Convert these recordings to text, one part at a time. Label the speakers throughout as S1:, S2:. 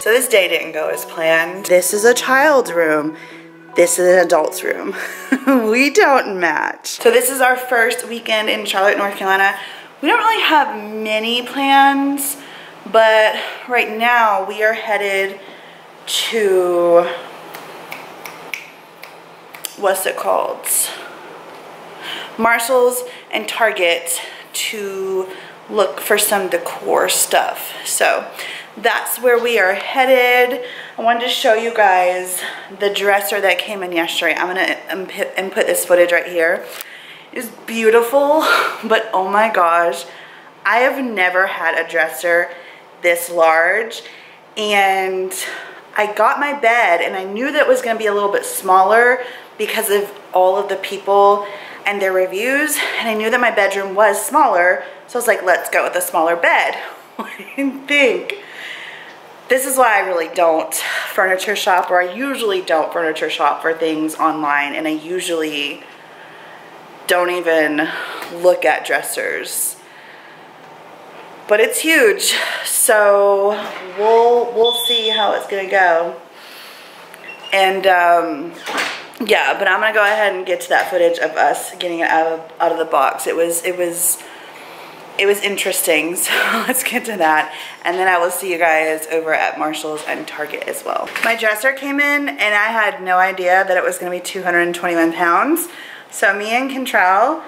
S1: So this day didn't go as planned. This is a child's room. This is an adult's room. We don't match. So this is our first weekend in Charlotte, North Carolina. We don't really have many plans, but right now we are headed to, what's it called? Marshall's and Target to look for some decor stuff. So that's where we are headed. I wanted to show you guys the dresser that came in yesterday. I'm gonna input this footage right here. It's beautiful, but oh my gosh, I have never had a dresser this large. And I got my bed and I knew that it was gonna be a little bit smaller because of all of the people and their reviews, and I knew that my bedroom was smaller, so I was like, let's go with a smaller bed. What do you think? This is why I really don't furniture shop, or I usually don't furniture shop for things online, and I usually don't even look at dressers. But it's huge, so we'll see how it's gonna go. And yeah, but I'm gonna go ahead and get to that footage of us getting it out of the box. It was interesting, so let's get to that. And then I will see you guys over at Marshall's and Target as well. My dresser came in and I had no idea that it was gonna be 221 pounds. So me and Contrell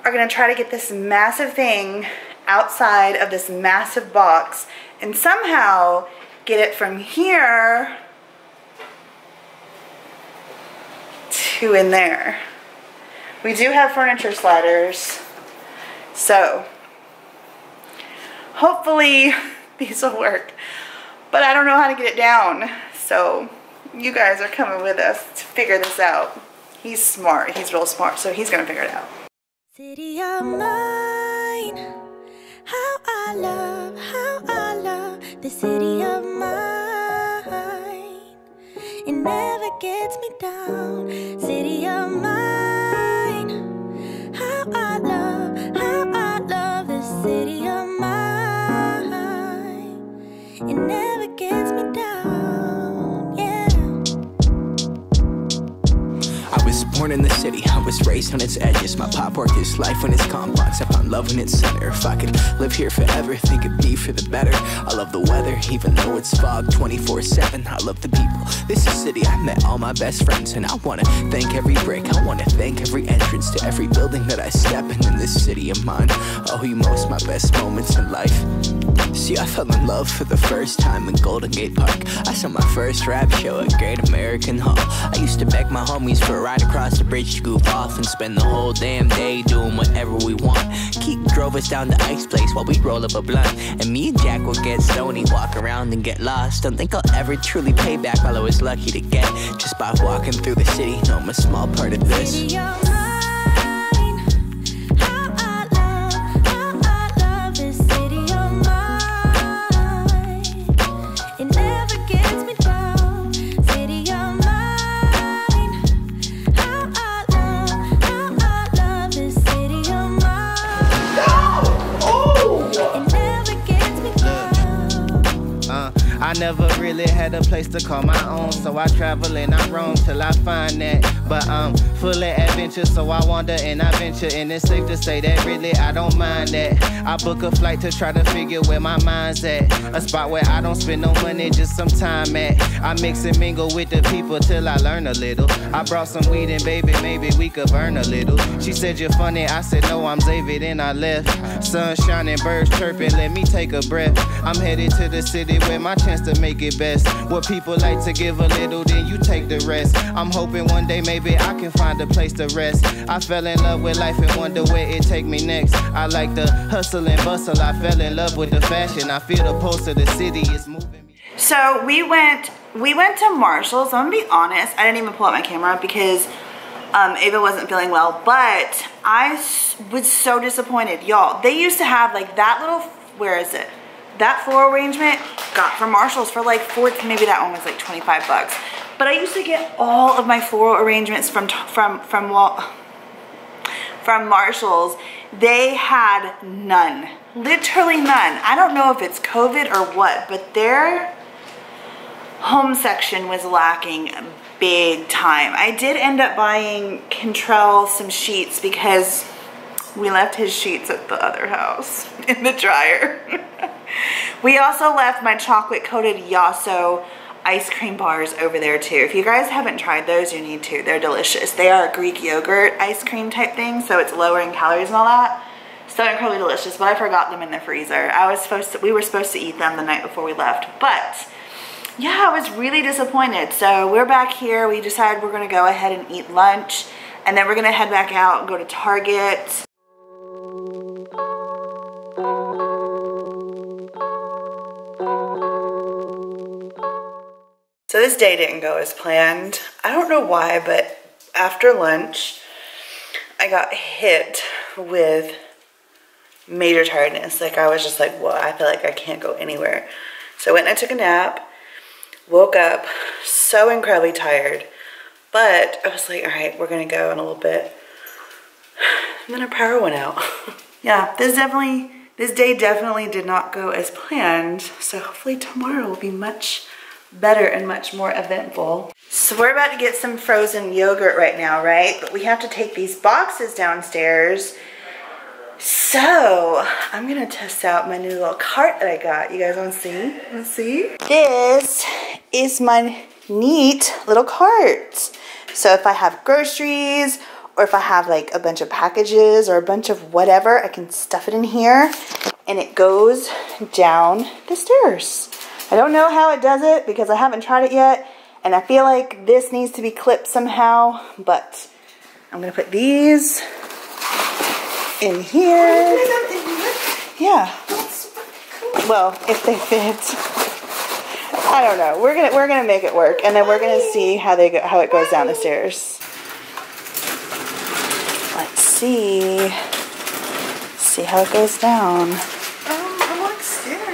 S1: are gonna try to get this massive thing outside of this massive box and somehow get it from here to in there. We do have furniture sliders, so hopefully these will work, but I don't know how to get it down, so you guys are coming with us to figure this out. He's smart, he's real smart, so he's gonna figure it out. City of mine, how I love the city of mine. It never gets me down. City of mine, how I love the city of mine. It never gets me down, yeah.
S2: I was born in the city, I was raised on its edges. My pop worked his life when it's complex. I found love in its center. If I could live here forever, think it'd be for the better. I love the weather, even though it's fog 24/7. I love the people, this is city. I met all my best friends, and I wanna thank every brick. I wanna thank every entrance to every building that I step in this city of mine. I owe you most my best moments in life. See, I fell in love for the first time in Golden Gate Park. I saw my first rap show at Great American Hall. I used to beg my homies for a ride across the bridge to goof off and spend the whole damn day doing whatever we want. Keith drove us down to Ice Place while we'd roll up a blunt, and me and Jack would get stoney, walk around and get lost. Don't think I'll ever truly pay back all I was lucky to get just by walking through the city. No, I'm a small part of this.
S3: I never really had a place to call my own, so I travel and I roam till I find that. But I'm full of adventure, so I wander and I venture, and it's safe to say that really I don't mind that. I book a flight to try to figure where my mind's at, a spot where I don't spend no money, just some time at. I mix and mingle with the people till I learn a little. I brought some weed and baby, maybe we could burn a little. She said you're funny, I said no, I'm Xavier, then I left. Sun shining, birds chirping, let me take a breath. I'm headed to the city where my chance to make it best. What people like to give a little, then you take the rest. I'm hoping one day maybe I can find a place to rest. I fell in love with life and wonder where it take me next. I like the hustle and bustle, I fell in love with the fashion. I feel the pulse of the city is moving me.
S1: So we went to Marshall's. I'm gonna be honest, I didn't even pull out my camera because Ava wasn't feeling well, but I was so disappointed. Y'all, they used to have like that little, where is it? That floral arrangement got from Marshall's for like maybe that one was like 25 bucks. But I used to get all of my floral arrangements from Marshall's. They had none, literally none. I don't know if it's COVID or what, but their home section was lacking big time. I did end up buying Cantrell some sheets because we left his sheets at the other house in the dryer. We also left my chocolate coated Yasso ice cream bars over there too. If you guys haven't tried those, you need to. They're delicious. They are a Greek yogurt ice cream type thing, so it's lower in calories and all that. So incredibly delicious, but I forgot them in the freezer. We were supposed to eat them the night before we left, but yeah, I was really disappointed. So we're back here. We decided we're gonna go ahead and eat lunch, and then we're gonna head back out and go to Target. So this day didn't go as planned. I don't know why, but after lunch, I got hit with major tiredness. Like, I was just like, whoa, I feel like I can't go anywhere. So I went and I took a nap, woke up so incredibly tired, but I was like, all right, we're gonna go in a little bit. And then our power went out. Yeah, this day definitely did not go as planned. So hopefully tomorrow will be much better and much more eventful. So we're about to get some frozen yogurt right now, right? But we have to take these boxes downstairs. So I'm gonna test out my new little cart that I got. You guys wanna see? Wanna see? This is my neat little cart. So if I have groceries, or if I have like a bunch of packages or a bunch of whatever, I can stuff it in here and it goes down the stairs. I don't know how it does it because I haven't tried it yet, and I feel like this needs to be clipped somehow, but I'm gonna put these in here. Yeah. Well, if they fit. I don't know. We're gonna make it work, and then we're gonna see how it goes down the stairs. Let's see. See how it goes down.
S4: I'm like scared.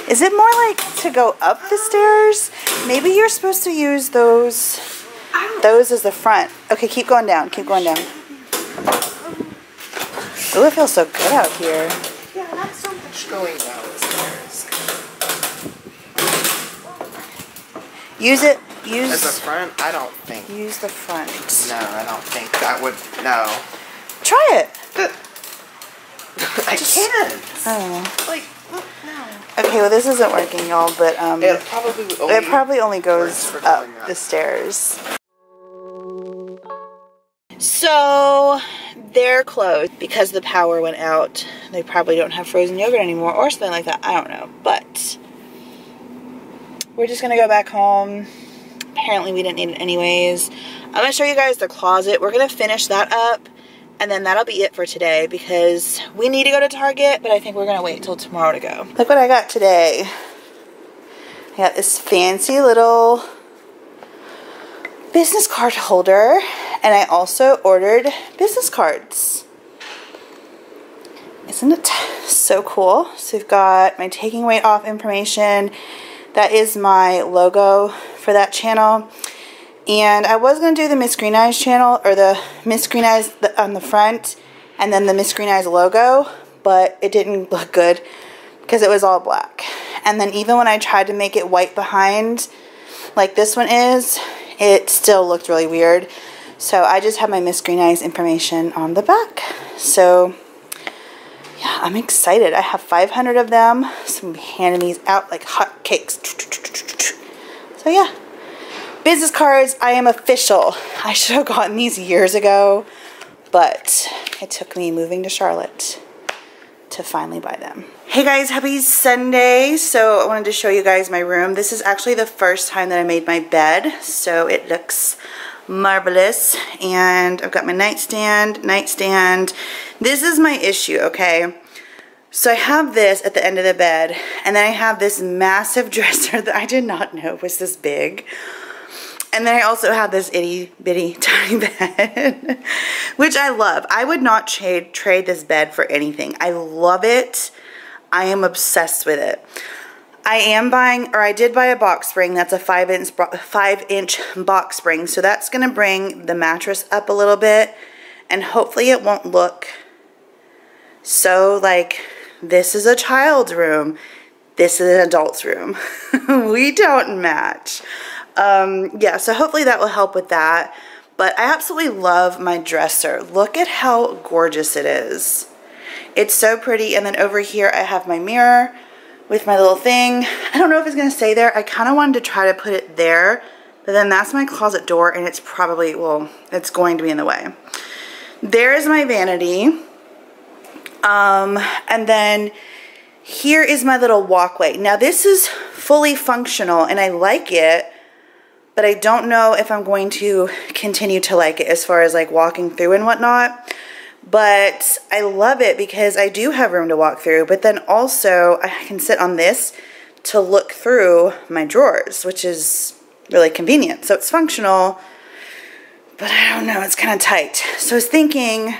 S1: Is it more like to go up the stairs? Maybe you're supposed to use those as the front. Okay, keep going down. Keep going down. Oh, it feels so good out here.
S4: Yeah, not so much going down the stairs.
S1: Use it.
S4: As a front, I don't think.
S1: Use the front.
S4: No, I don't think that would. No.
S1: Try it.
S4: I can't.
S1: I don't know.
S4: Like, no.
S1: Okay, well this isn't working, y'all, but
S4: It
S1: probably only goes up the stairs. So they're closed because the power went out. They probably don't have frozen yogurt anymore or something like that. I don't know, but we're just gonna go back home. Apparently we didn't need it anyways. I'm gonna show you guys the closet. We're gonna finish that up, and then that'll be it for today because we need to go to Target, but I think we're gonna wait till tomorrow to go. Look what I got today. I got this fancy little business card holder, and I also ordered business cards. Isn't it so cool? So we've got my taking weight off information. That is my logo for that channel. And I was going to do the Missgreeneyes channel, or the Missgreeneyes on the front, and then the Missgreeneyes logo, but it didn't look good because it was all black. And then even when I tried to make it white behind, like this one is, it still looked really weird. So I just have my Missgreeneyes information on the back. So yeah, I'm excited. I have 500 of them, so I'm handing these out like hot cakes. So yeah. Business cards, I am official. I should have gotten these years ago, but it took me moving to Charlotte to finally buy them. Hey guys, happy Sunday. So I wanted to show you guys my room. This is actually the first time that I made my bed, so it looks marvelous. And I've got my nightstand. This is my issue, okay? So I have this at the end of the bed, and then I have this massive dresser that I did not know was this big. And then I also have this itty bitty tiny bed, which I love. I would not trade this bed for anything. I love it. I am obsessed with it. I did buy a box spring. That's a 5-inch box spring. So that's going to bring the mattress up a little bit, and hopefully it won't look So like, this is a child's room. This is an adult's room. We don't match. Yeah, so hopefully that will help with that. But I absolutely love my dresser. Look at how gorgeous it is. It's so pretty. And then over here I have my mirror with my little thing. I don't know if it's gonna stay there. I kind of wanted to try to put it there, but then that's my closet door and it's probably, well, it's going to be in the way. There is my vanity. And then here is my little walkway. Now this is fully functional and I like it, but I don't know if I'm going to continue to like it as far as like walking through and whatnot. But I love it because I do have room to walk through, but then also I can sit on this to look through my drawers, which is really convenient. So it's functional, but I don't know, it's kind of tight. So I was thinking,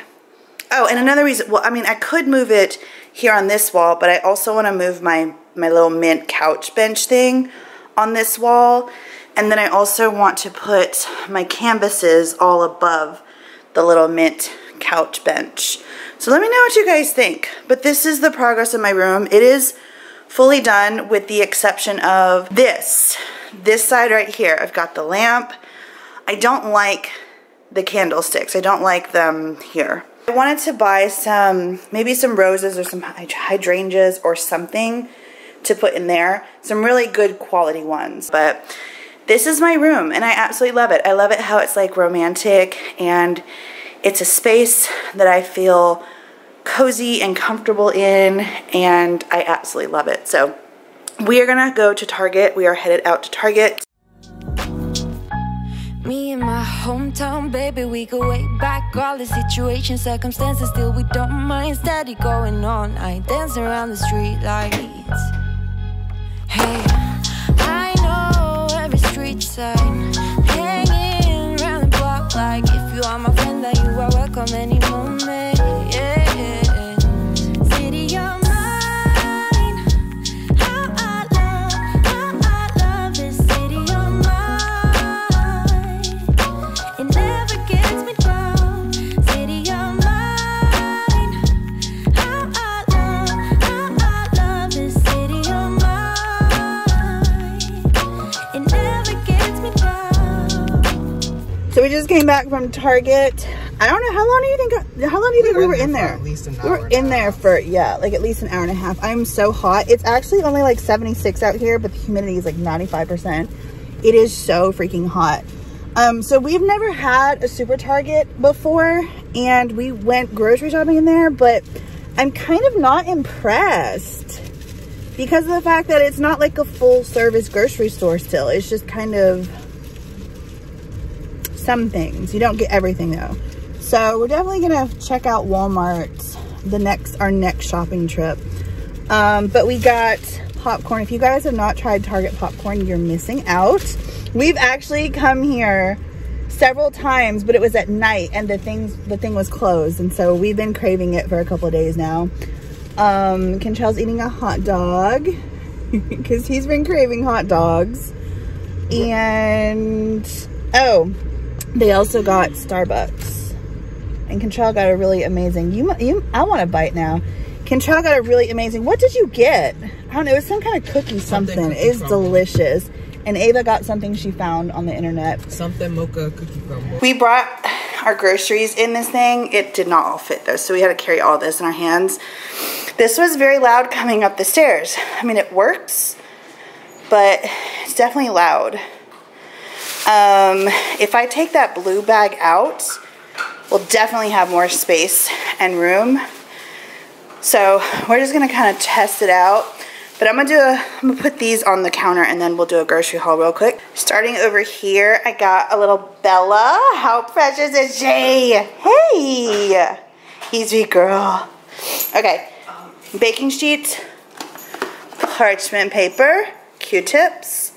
S1: oh, and another reason, well, I mean, I could move it here on this wall, but I also want to move my little mint couch bench thing on this wall. And then I also want to put my canvases all above the little mint couch bench. So let me know what you guys think. But this is the progress of my room. It is fully done with the exception of this side right here. I've got the lamp. I don't like the candlesticks. I don't like them here. I wanted to buy some, maybe some roses or some hydrangeas or something to put in there. Some really good quality ones. But this is my room and I absolutely love it. I love it how it's like romantic and it's a space that I feel cozy and comfortable in, and I absolutely love it. So we are gonna go to Target. We are headed out to Target.
S5: Me in my hometown, baby, we go way back. All the situations, circumstances, still we don't mind. Steady going on, I dance around the street lights. Hey, I know every street sign, hanging around the block like if you are my friend, then you are welcome any moment. Yeah, city of mine, how I love this city of mine. It never gets me down. City of mine, how I love this city of mine. It never gets me down.
S1: So we just came back from Target. I don't know, how long do you think we were in there?
S4: At least an hour.
S1: We were in there for, yeah, like at least an hour and a half. I'm so hot. It's actually only like 76 out here, but the humidity is like 95%. It is so freaking hot. So we've never had a super Target before, and we went grocery shopping in there, but I'm kind of not impressed because of the fact that it's not like a full service grocery store still. It's just kind of some things. You don't get everything though. So we're definitely gonna check out Walmart our next shopping trip. But we got popcorn. If you guys have not tried Target popcorn, you're missing out. We've actually come here several times, but it was at night and the thing was closed, and so we've been craving it for a couple of days now. Kentrell's eating a hot dog because he's been craving hot dogs. And oh, they also got Starbucks. And Kentrell got a really amazing, I want a bite now. Kentrell got a really amazing, what did you get? I don't know, it was some kind of cookie something. It's delicious. And Ava got something she found on the internet.
S6: Something mocha cookie crumble.
S1: We brought our groceries in this thing. It did not all fit though, so we had to carry all this in our hands. This was very loud coming up the stairs. I mean, it works, but it's definitely loud. If I take that blue bag out, we'll definitely have more space and room. So we're just gonna kind of test it out. But I'm gonna put these on the counter and then we'll do a grocery haul real quick. Starting over here, I got a little Bella. How precious is she? Hey, easy girl. Okay, baking sheets, parchment paper, Q-tips,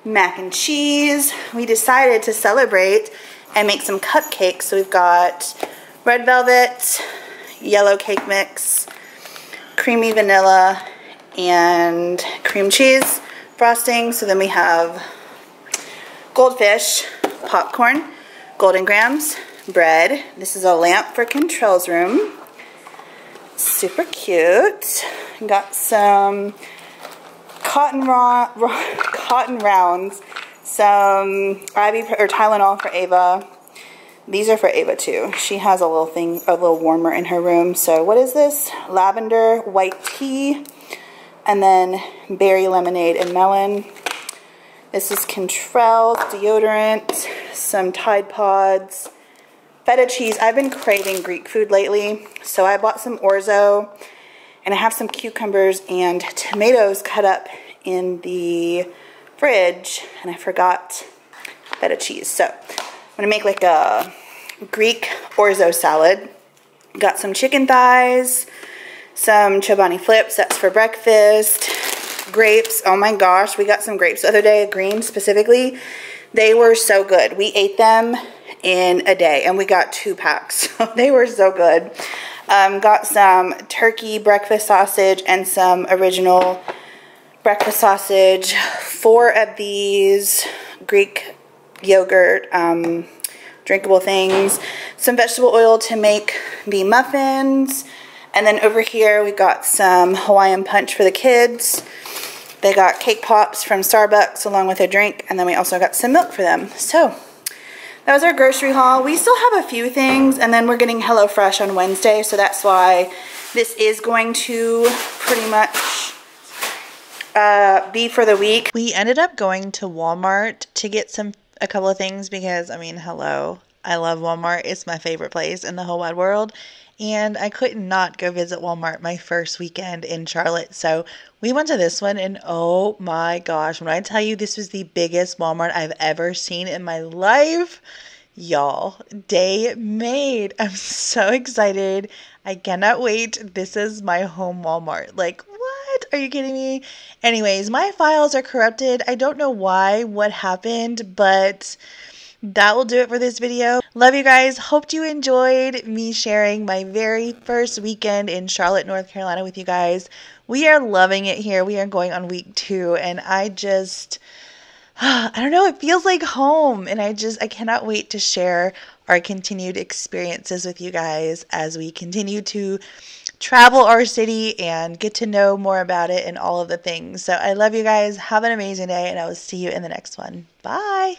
S1: mac and cheese. We decided to celebrate and make some cupcakes. So we've got red velvet, yellow cake mix, creamy vanilla, and cream cheese frosting. So then we have goldfish, popcorn, golden grams, bread. This is a lamp for Kentrell's room. Super cute. Got some cotton rounds, some Tylenol for Ava. These are for Ava too. She has a little warmer in her room. So what is this? Lavender, white tea, and then berry lemonade and melon. This is Contrell deodorant, some Tide Pods, feta cheese. I've been craving Greek food lately, so I bought some orzo, and I have some cucumbers and tomatoes cut up in the fridge, and I forgot feta cheese. So I'm gonna make like a Greek orzo salad. Got some chicken thighs, some chobani flips, that's for breakfast. Grapes, oh my gosh, we got some grapes the other day, green specifically. They were so good. We ate them in a day, and we got 2 packs. So they were so good. Got some turkey breakfast sausage and some original breakfast sausage. 4 of these Greek yogurt drinkable things. Some vegetable oil to make the muffins. And then over here we got some Hawaiian punch for the kids. They got cake pops from Starbucks along with a drink, and then we also got some milk for them. So that was our grocery haul. We still have a few things, and then we're getting HelloFresh on Wednesday, so that's why this is going to pretty much be for the week. We ended up going to Walmart to get a couple of things because, I mean, hello, I love Walmart. It's my favorite place in the whole wide world. And I could not go visit Walmart my first weekend in Charlotte. So we went to this one, and oh my gosh, when I tell you this was the biggest Walmart I've ever seen in my life, y'all, day made. I'm so excited. I cannot wait. This is my home Walmart. Like, what? Are you kidding me? Anyways, my files are corrupted. I don't know why, what happened, but that will do it for this video. Love you guys. Hope you enjoyed me sharing my very first weekend in Charlotte, North Carolina with you guys. We are loving it here. We are going on week 2, and I don't know, it feels like home, and I cannot wait to share our continued experiences with you guys as we continue to travel our city and get to know more about it and all of the things. So I love you guys. Have an amazing day, and I will see you in the next one. Bye.